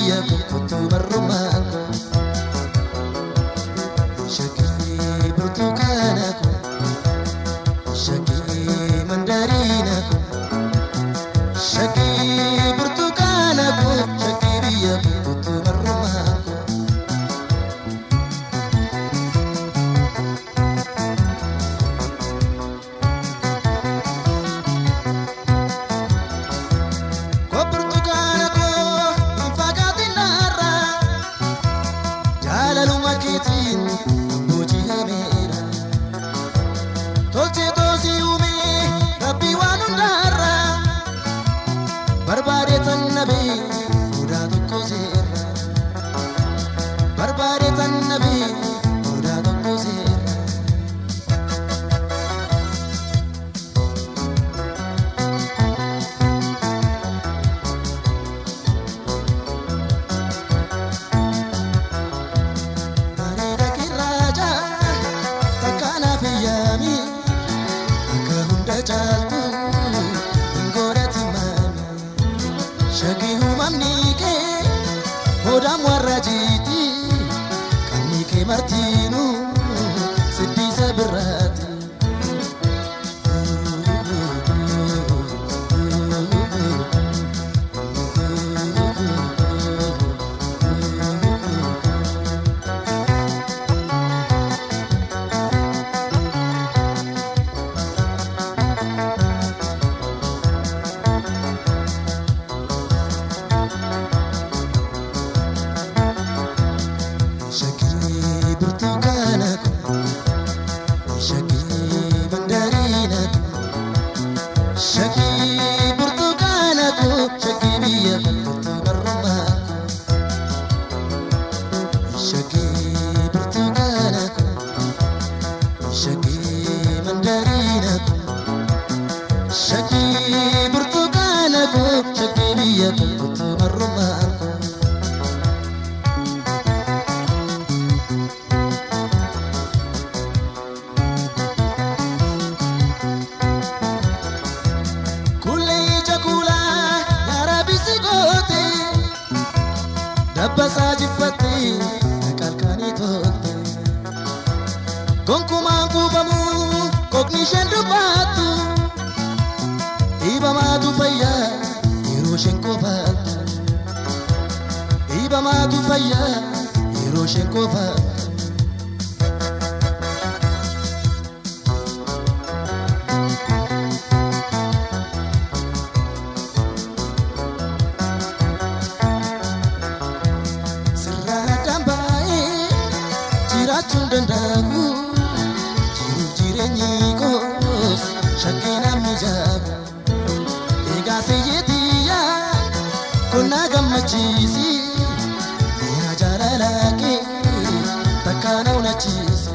biyya kootu marrumaa shakii burtukaana koo shakii mandariina koo shakii burtukaana koo shakii biyya kootu marrumaa Hodam warajiti kanike martinu sidisa berati Dabasa jifati kalkani tote Gonkuma kubamu cognition dubatu Ibama dufaya Hiroshen kofata Ibama dufaya Hiroshen kofata Tundandaku jiru jirenyi kos shakina mijabu ega seyetiya kona gamachisi ya jaralake takana unachisi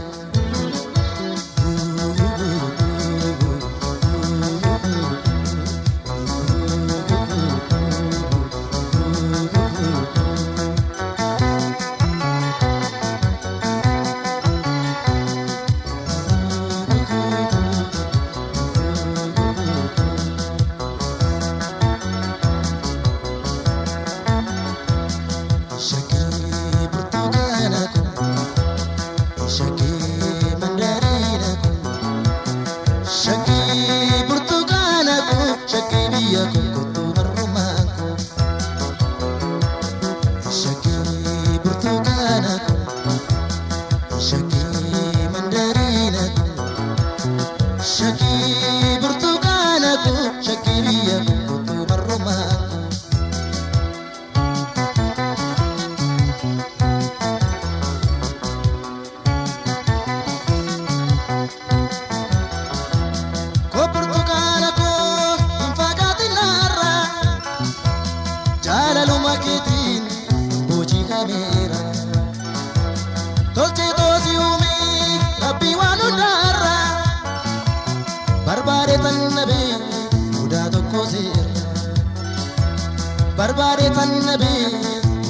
Barbare tan nabi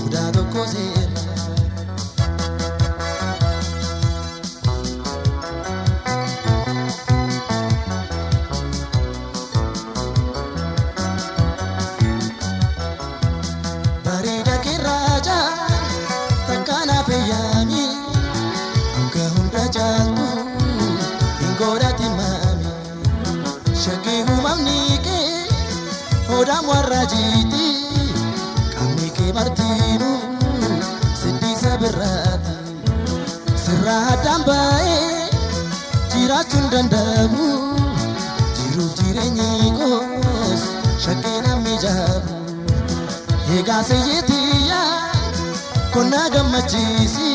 udah doko sir Barida kira moda warrajiti kamni ke martinu sidi sabirati sirra dambae jirachun dandamu jiru jirenyi kos shakena mijabu ega seyetiya konna gamachisi